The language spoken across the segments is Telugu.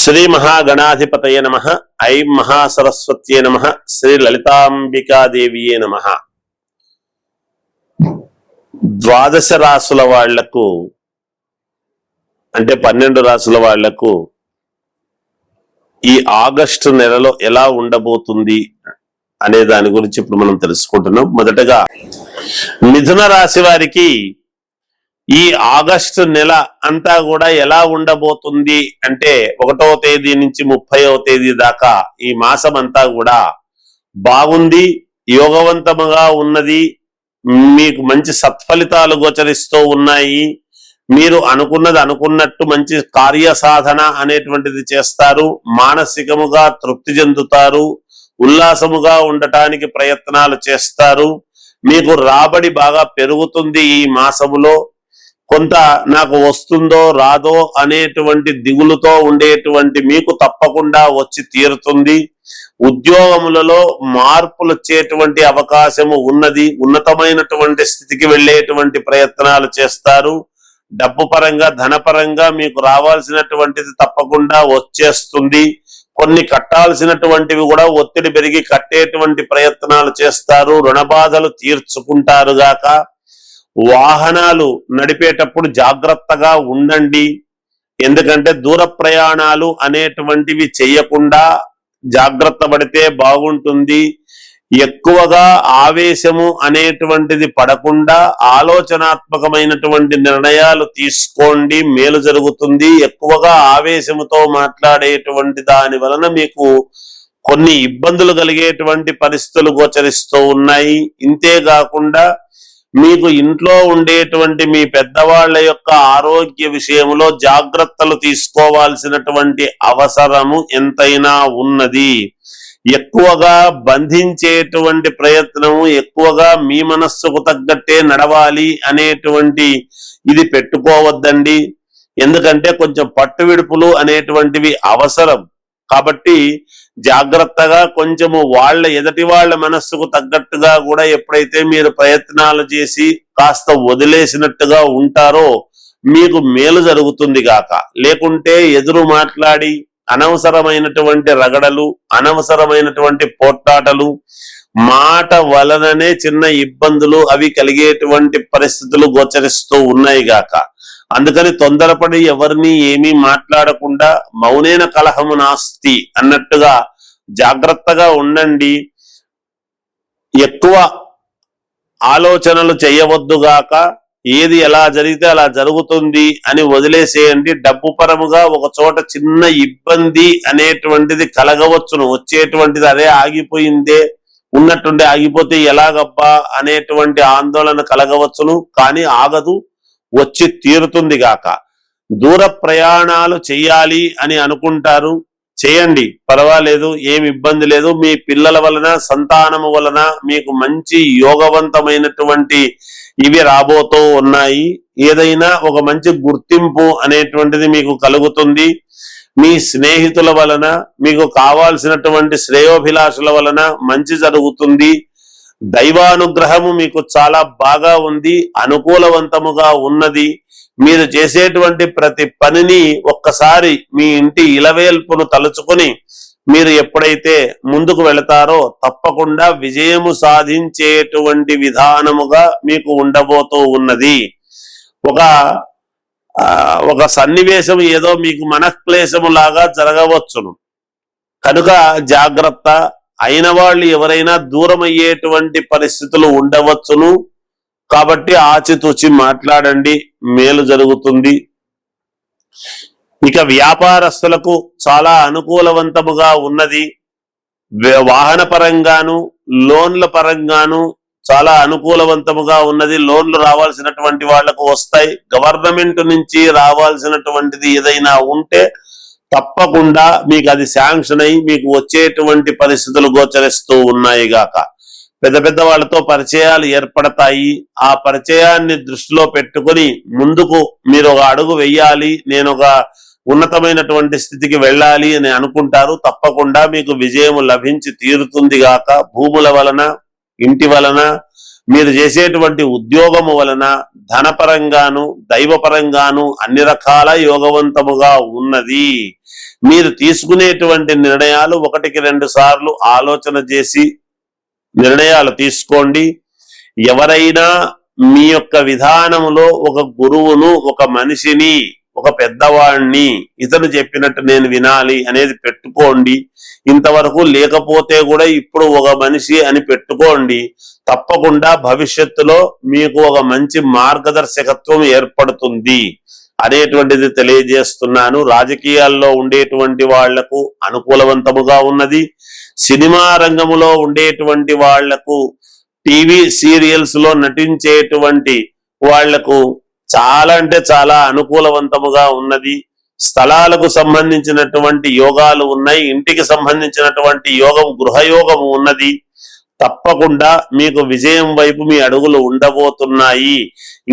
శ్రీ మహాగణాధిపతయ నమః. ఐం మహాసరస్వత్యే నమః. శ్రీ లలితాంబికాదేవియే నమః. ద్వాదశ రాసుల వాళ్లకు అంటే 12 రాసుల వాళ్లకు ఈ ఆగస్టు నెలలో ఎలా ఉండబోతుంది అనే దాని గురించి ఇప్పుడు మనం తెలుసుకుంటున్నాం. మొదటగా మిథున రాశి వారికి ఈ ఆగస్టు నెల అంతా కూడా ఎలా ఉండబోతుంది అంటే 1వ తేదీ నుంచి 30వ తేదీ దాకా ఈ మాసం అంతా కూడా బాగుంది, యోగవంతముగా ఉన్నది. మీకు మంచి సత్ఫలితాలు గోచరిస్తూ ఉన్నాయి. మీరు అనుకున్నది అనుకున్నట్టు మంచి కార్యసాధన అనేటువంటిది చేస్తారు. మానసికముగా తృప్తి చెందుతారు. ఉల్లాసముగా ఉండటానికి ప్రయత్నాలు చేస్తారు. మీకు రాబడి బాగా పెరుగుతుంది. ఈ మాసములో కొంత నాకు వస్తుందో రాదో అనేటువంటి దిగులుతో ఉండేటువంటి మీకు తప్పకుండా వచ్చి తీరుతుంది. ఉద్యోగములలో మార్పులు వచ్చేటువంటి అవకాశము ఉన్నది. ఉన్నతమైనటువంటి స్థితికి వెళ్ళేటువంటి ప్రయత్నాలు చేస్తారు. డబ్బు పరంగా ధనపరంగా మీకు రావాల్సినటువంటిది తప్పకుండా వచ్చేస్తుంది. కొన్ని కట్టాల్సినటువంటివి కూడా ఒత్తిడి పెరిగి కట్టేటువంటి ప్రయత్నాలు చేస్తారు. రుణ బాధలు తీర్చుకుంటారు గాక. వాహనాలు నడిపేటప్పుడు జాగ్రత్తగా ఉండండి. ఎందుకంటే దూర ప్రయాణాలు అనేటువంటివి చేయకుండా జాగ్రత్త పడితే బాగుంటుంది. ఎక్కువగా ఆవేశము అనేటువంటిది పడకుండా ఆలోచనాత్మకమైనటువంటి నిర్ణయాలు తీసుకోండి, మేలు జరుగుతుంది. ఎక్కువగా ఆవేశముతో మాట్లాడేటువంటి దాని వలన మీకు కొన్ని ఇబ్బందులు కలిగేటువంటి పరిస్థితులు గోచరిస్తూ ఉన్నాయి. ఇంతేకాకుండా మీకు ఇంట్లో ఉండేటువంటి మీ పెద్దవాళ్ల యొక్క ఆరోగ్య విషయంలో జాగ్రత్తలు తీసుకోవాల్సినటువంటి అవసరము ఎంతైనా ఉన్నది. ఎక్కువగా బంధించేటువంటి ప్రయత్నము, ఎక్కువగా మీ మనస్సుకు తగ్గట్టే నడవాలి అనేటువంటి ఇది పెట్టుకోవద్దండి. ఎందుకంటే కొంచెం పట్టు విడుపులు అనేటువంటివి అవసరం. కాబట్టి జాగ్రత్తగా కొంచెము ఎదుటి వాళ్ళ మనస్సుకు తగ్గట్టుగా కూడా ఎప్పుడైతే మీరు ప్రయత్నాలు చేసి కాస్త వదిలేసినట్టుగా ఉంటారో మీకు మేలు జరుగుతుంది గాక. లేకుంటే ఎదురు మాట్లాడి అనవసరమైనటువంటి రగడలు, అనవసరమైనటువంటి పోట్లాటలు, మాట వలననే చిన్న ఇబ్బందులు అవి కలిగేటువంటి పరిస్థితులు గోచరిస్తూ ఉన్నాయి గాక. అందుకని తొందరపడి ఎవరిని ఏమీ మాట్లాడకుండా మౌనేన కలహము నాస్తి అన్నట్టుగా జాగ్రత్తగా ఉండండి. ఎక్కువ ఆలోచనలు చేయవద్దుగాక. ఏది ఎలా జరిగితే అలా జరుగుతుంది అని వదిలేసేయండి. డబ్బు పరముగా ఒక చోట చిన్న ఇబ్బంది అనేటువంటిది కలగవచ్చును. వచ్చేటువంటిది అదే ఆగిపోయిందే, ఉన్నట్టుండి ఆగిపోతే ఎలాగబ్బా అనేటువంటి ఆందోళన కలగవచ్చును. కానీ ఆగదు, వచ్చి తీరుతుంది గాక. దూర ప్రయాణాలు చెయ్యాలి అని అనుకుంటారు, చేయండి, పర్వాలేదు, ఏమి ఇబ్బంది లేదు. మీ పిల్లల వలన, సంతానము వలన మీకు మంచి యోగవంతమైనటువంటి ఇవి రాబోతూ ఉన్నాయి. ఏదైనా ఒక మంచి గుర్తింపు అనేటువంటిది మీకు కలుగుతుంది. మీ స్నేహితుల వలన, మీకు కావాల్సినటువంటి శ్రేయోభిలాషుల వలన మంచి జరుగుతుంది. దైవానుగ్రహము మీకు చాలా బాగా ఉంది, అనుకూలవంతముగా ఉన్నది. మీరు చేసేటువంటి ప్రతి పనిని ఒక్కసారి మీ ఇంటి ఇలవేల్పును తలుచుకొని మీరు ఎప్పుడైతే ముందుకు వెళతారో తప్పకుండా విజయము సాధించేటువంటి విధానముగా మీకు ఉండబోతూ ఉన్నది. ఒక సన్నివేశం ఏదో మీకు మనఃక్లేశము లాగా జరగవచ్చును. కనుక జాగ్రత్త. అయిన వాళ్ళు ఎవరైనా దూరం అయ్యేటువంటి పరిస్థితులు ఉండవచ్చును. కాబట్టి ఆచితూచి మాట్లాడండి, మేలు జరుగుతుంది. ఇక వ్యాపారస్తులకు చాలా అనుకూలవంతముగా ఉన్నది. వాహన పరంగాను, లోన్ల పరంగాను చాలా అనుకూలవంతముగా ఉన్నది. లోన్లు రావాల్సినటువంటి వాళ్లకు వస్తాయి. గవర్నమెంట్ నుంచి రావాల్సినటువంటిది ఏదైనా ఉంటే తప్పకుండా మీకు అది శాంక్షన్ అయి మీకు వచ్చేటువంటి పరిస్థితులు గోచరిస్తూ ఉన్నాయి గాక. పెద్ద పెద్ద వాళ్ళతో పరిచయాలు ఏర్పడతాయి. ఆ పరిచయాన్ని దృష్టిలో పెట్టుకొని ముందుకు మీరు ఒక అడుగు వెయ్యాలి, నేను ఒక ఉన్నతమైనటువంటి స్థితికి వెళ్ళాలి అని అనుకుంటారు. తప్పకుండా మీకు విజయం లభించి తీరుతుంది గాక. భూముల వలన, ఇంటి వలన, మీరు చేసేటువంటి ఉద్యోగము వలన ధనపరంగాను దైవపరంగాను అన్ని రకాల యోగవంతముగా ఉన్నది. మీరు తీసుకునేటువంటి నిర్ణయాలు 1-2 సార్లు ఆలోచన చేసి నిర్ణయాలు తీసుకోండి. ఎవరైనా మీ యొక్క విధానములో ఒక గురువును, ఒక మనిషిని, ఒక పెద్దవాణ్ణి, ఇతను చెప్పినట్టు నేను వినాలి అనేది పెట్టుకోండి. ఇంతవరకు లేకపోతే కూడా ఇప్పుడు ఒక మనిషి అని పెట్టుకోండి. తప్పకుండా భవిష్యత్తులో మీకు ఒక మంచి మార్గదర్శకత్వం ఏర్పడుతుంది అనేటువంటిది తెలియజేస్తున్నాను. రాజకీయాల్లో ఉండేటువంటి వాళ్లకు అనుకూలవంతముగా ఉన్నది. సినిమా రంగములో ఉండేటువంటి వాళ్లకు, టీవీ సీరియల్స్ లో నటించేటువంటి వాళ్లకు చాలా అంటే చాలా అనుకూలవంతముగా ఉన్నది. స్థలాలకు సంబంధించినటువంటి యోగాలు ఉన్నాయి. ఇంటికి సంబంధించినటువంటి యోగం, గృహయోగము ఉన్నది. తప్పకుండా మీకు విజయం వైపు మీ అడుగులు ఉండబోతున్నాయి.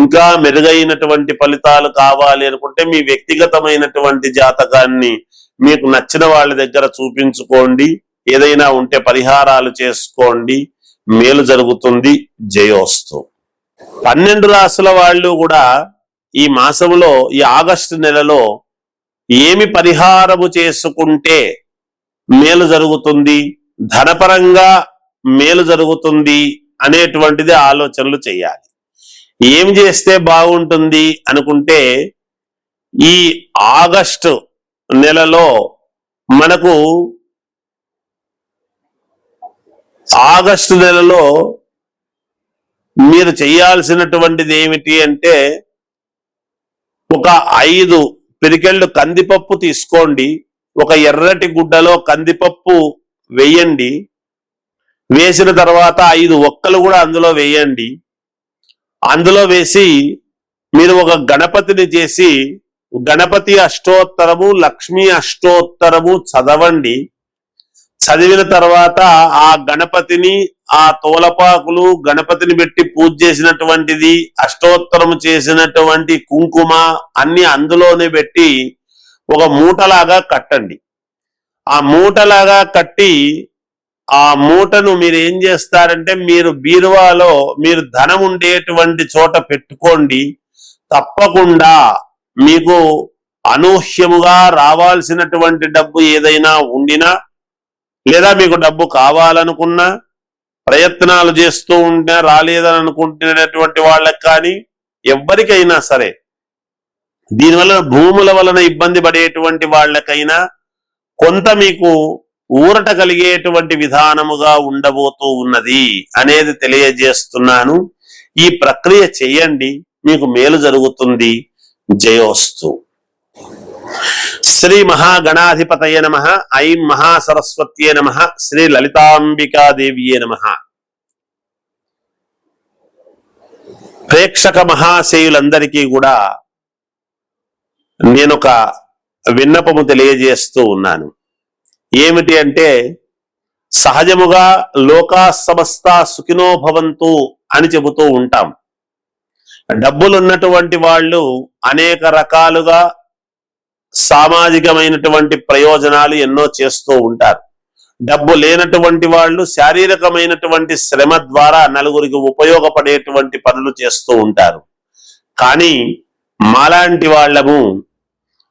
ఇంకా మెరుగైనటువంటి ఫలితాలు కావాలి అనుకుంటే మీ వ్యక్తిగతమైనటువంటి జాతకాన్ని మీకు నచ్చిన వాళ్ళ దగ్గర చూపించుకోండి. ఏదైనా ఉంటే పరిహారాలు చేసుకోండి, మేలు జరుగుతుంది. జయోస్తు. 12 రాసుల వాళ్ళు కూడా ఈ మాసంలో, ఈ ఆగస్టు నెలలో ఏమి పరిహారము చేసుకుంటే మేలు జరుగుతుంది, ధనపరంగా మేలు జరుగుతుంది అనేటువంటిది ఆలోచనలు చేయాలి. ఏం చేస్తే బాగుంటుంది అనుకుంటే, ఈ ఆగస్టు నెలలో మనకు మీరు చేయాల్సినటువంటిది ఏమిటి అంటే, ఒక 5 పిరికెళ్ళు కందిపప్పు తీసుకోండి. ఒక ఎర్రటి గుడ్డలో కందిపప్పు వేయండి. వేసిన తర్వాత 5 ఒక్కలు కూడా అందులో వేయండి. అందులో వేసి మీరు ఒక గణపతిని చేసి గణపతి అష్టోత్తరము, లక్ష్మీ అష్టోత్తరము చదవండి. చదివిన తర్వాత ఆ గణపతిని, ఆ తోలపాకులు, గణపతిని పెట్టి పూజ చేసినటువంటిది, అష్టోత్తరము చేసినటువంటి కుంకుమ అన్ని అందులోనే పెట్టి ఒక మూటలాగా కట్టండి. ఆ మూటలాగా కట్టి ఆ మూటను మీరు ఏం చేస్తారంటే, మీరు బీరువాలో మీరు ధనం ఉండేటువంటి చోట పెట్టుకోండి. తప్పకుండా మీకు అనూహ్యముగా రావాల్సినటువంటి డబ్బు ఏదైనా ఉండినా, లేదా మీకు డబ్బు కావాలనుకున్నా, ప్రయత్నాలు చేస్తూ ఉంటే రాలేదని అనుకుంటున్నటువంటి వాళ్ళకి కానీ, ఎవరికైనా సరే, దీనివల్ల భూముల వలన ఇబ్బంది పడేటువంటి వాళ్ళకైనా కొంత మీకు ఊరట కలిగేటువంటి విధానముగా ఉండబోతూ ఉన్నది అనేది తెలియజేస్తున్నాను. ఈ ప్రక్రియ చేయండి, మీకు మేలు జరుగుతుంది. జయోస్తు. శ్రీ మహాగణాధిపతయ నమః. ఐం మహాసరస్వత్యే నమః. శ్రీ లలితాంబికాదేవియే నమః. ప్రేక్షక మహాశయులందరికీ కూడా నేనొక విన్నపము తెలియజేస్తూ ఉన్నాను. ఏమిటి అంటే, సహజముగా లోకా సమస్త సుఖినో భవంతు అని చెబుతూ ఉంటాం. డబ్బులున్నటువంటి వాళ్ళు అనేక రకాలుగా సామాజికమైనటువంటి ప్రయోజనాలు ఎన్నో చేస్తూ ఉంటారు. డబ్బు లేనటువంటి వాళ్ళు శారీరకమైనటువంటి శ్రమ ద్వారా నలుగురికి ఉపయోగపడేటువంటి పనులు చేస్తూ ఉంటారు. కానీ మాలాంటి వాళ్ళము,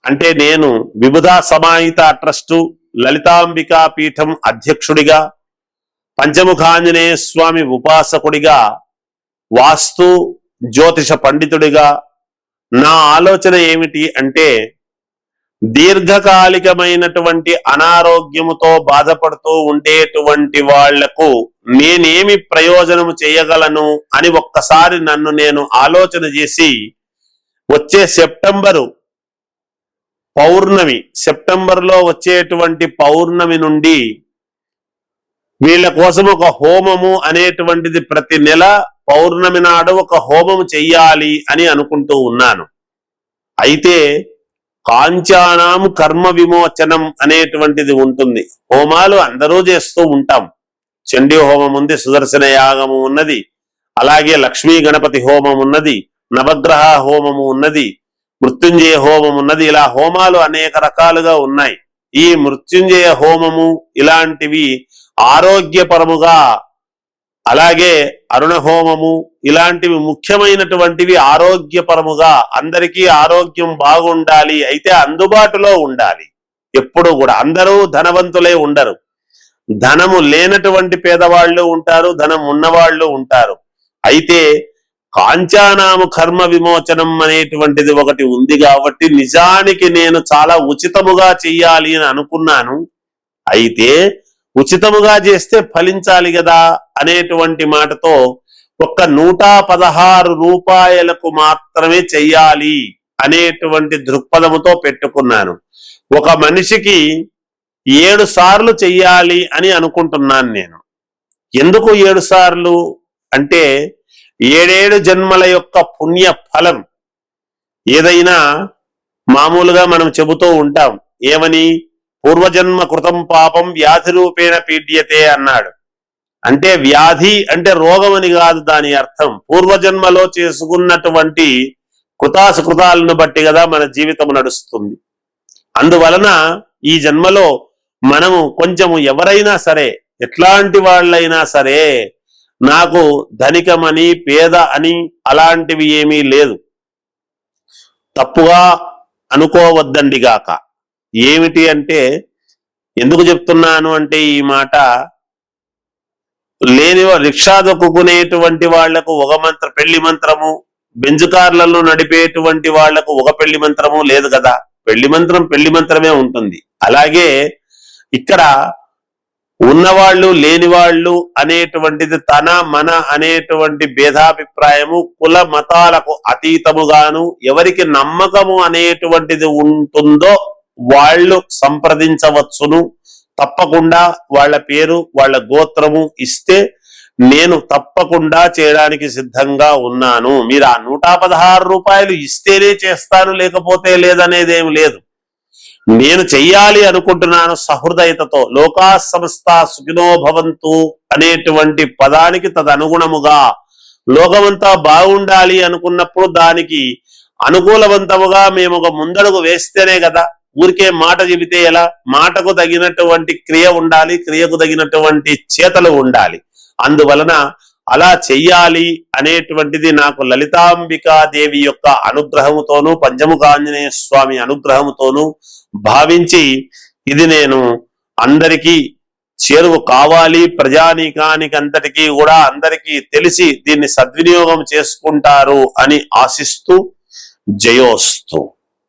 అంటే నేను విబుధా సమాహిత ట్రస్టు లలితాంబికా పీఠం అధ్యక్షుడిగా, పంచముఖాంజనేయ స్వామి ఉపాసకుడిగా, వాస్తు జ్యోతిష పండితుడిగా నా ఆలోచన ఏమిటి అంటే, దీర్ఘకాలికమైనటువంటి అనారోగ్యముతో బాధపడుతూ ఉండేటువంటి వాళ్లకు నేనేమి ప్రయోజనము చేయగలను అని ఒక్కసారి నన్ను నేను ఆలోచన చేసి, వచ్చే సెప్టెంబర్లో వచ్చేటువంటి పౌర్ణమి నుండి వీళ్ళ కోసం ఒక హోమము అనేటువంటిది ప్రతి నెల పౌర్ణమి నాడు ఒక హోమము చెయ్యాలి అని అనుకుంటూ ఉన్నాను. అయితే కాంచానాం కర్మ విమోచనం అనేటువంటిది ఉంటుంది. హోమాలు అందరూ చేస్తూ ఉంటాం. చండీ హోమం ఉంది, సుదర్శన యాగము ఉన్నది, అలాగే లక్ష్మీ గణపతి హోమం ఉన్నది, నవగ్రహ హోమము ఉన్నది, మృత్యుంజయ హోమం ఉన్నది. ఇలా హోమాలు అనేక రకాలుగా ఉన్నాయి. ఈ మృత్యుంజయ హోమము ఇలాంటివి ఆరోగ్యపరముగా అలాగే అరుణ హోమము ఇలాంటివి ముఖ్యమైనటువంటివి ఆరోగ్యపరముగా అందరికీ ఆరోగ్యం బాగుండాలి, అయితే అందుబాటులో ఉండాలి. ఎప్పుడు కూడా అందరూ ధనవంతులే ఉండరు, ధనము లేనటువంటి పేదవాళ్ళు ఉంటారు, ధనం ఉన్నవాళ్ళు ఉంటారు. అయితే కాంచానాము కర్మ విమోచనం అనేటువంటిది ఒకటి ఉంది కాబట్టి నిజానికి నేను చాలా ఉచితముగా చెయ్యాలి అని అనుకున్నాను. అయితే ఉచితముగా చేస్తే ఫలించాలి కదా అనేటువంటి మాటతో ఒక్క 116 రూపాయలకు మాత్రమే చెయ్యాలి అనేటువంటి దృక్పథముతో పెట్టుకున్నాను. ఒక మనిషికి 7 సార్లు చెయ్యాలి అని అనుకుంటున్నాను నేను. ఎందుకు 7 సార్లు అంటే 7 జన్మల యొక్క పుణ్య ఫలం. ఏదైనా మామూలుగా మనం చెబుతూ ఉంటాం, ఏమని? పూర్వజన్మ కృతం పాపం వ్యాధి రూపేణ పీడ్యతే అన్నాడు. అంటే వ్యాధి అంటే రోగం అని కాదు దాని అర్థం. పూర్వజన్మలో చేసుకున్నటువంటి కృతాసుకృతాలను బట్టి కదా మన జీవితం నడుస్తుంది. అందువలన ఈ జన్మలో మనము కొంచెము ఎవరైనా సరే, ఎట్లాంటి వాళ్ళైనా సరే, నాకు ధనికమని పేద అని అలాంటివి ఏమీ లేదు, తప్పుగా అనుకోవద్దండి గాక. ఏమిటి అంటే, ఎందుకు చెప్తున్నాను అంటే ఈ మాట, లేని రిక్షా దొక్కుకునేటువంటి వాళ్లకు ఒక పెళ్లి మంత్రము, బెంజు కార్లలో నడిపేటువంటి వాళ్లకు ఒక పెళ్లి మంత్రము లేదు కదా. పెళ్లి మంత్రమే ఉంటుంది. అలాగే ఇక్కడ ఉన్నవాళ్ళు లేనివాళ్ళు అనేటువంటిది తన మన అనేటువంటి భేదాభిప్రాయము కుల మతాలకు అతీతముగాను ఎవరికి నమ్మకము అనేటువంటిది ఉంటుందో వాళ్ళు సంప్రదించవచ్చును. తప్పకుండా వాళ్ళ పేరు వాళ్ళ గోత్రము ఇస్తే నేను తప్పకుండా చేయడానికి సిద్ధంగా ఉన్నాను. మీరు ఆ 116 రూపాయలు ఇస్తేనే చేస్తాను, లేకపోతే లేదనేదేం లేదు. నేను చెయ్యాలి అనుకుంటున్నాను సహృదయతతో. లోకా సమస్త సుఖినో భవంతు అనేటువంటి పదానికి తదనుగుణముగా లోకమంతా బాగుండాలి అనుకున్నప్పుడు దానికి అనుకూలవంతముగా మేము ఒక ముందడుగు వేస్తేనే కదా. ఊరికే మాట చెబితే ఎలా? మాటకు తగినటువంటి క్రియ ఉండాలి, క్రియకు తగినటువంటి చేతలు ఉండాలి. అందువలన అలా చెయ్యాలి అనేటువంటిది నాకు లలితాంబికాదేవి యొక్క అనుగ్రహముతోనూ పంచముఖ ఆంజనేయ స్వామి అనుగ్రహముతోనూ భావించి ఇది నేను అందరికీ చేరువ కావాలి, ప్రజానీకానికి అంతటికీ కూడా అందరికీ తెలిసి దీన్ని సద్వినియోగం చేసుకుంటారు అని ఆశిస్తూ జయోస్తు.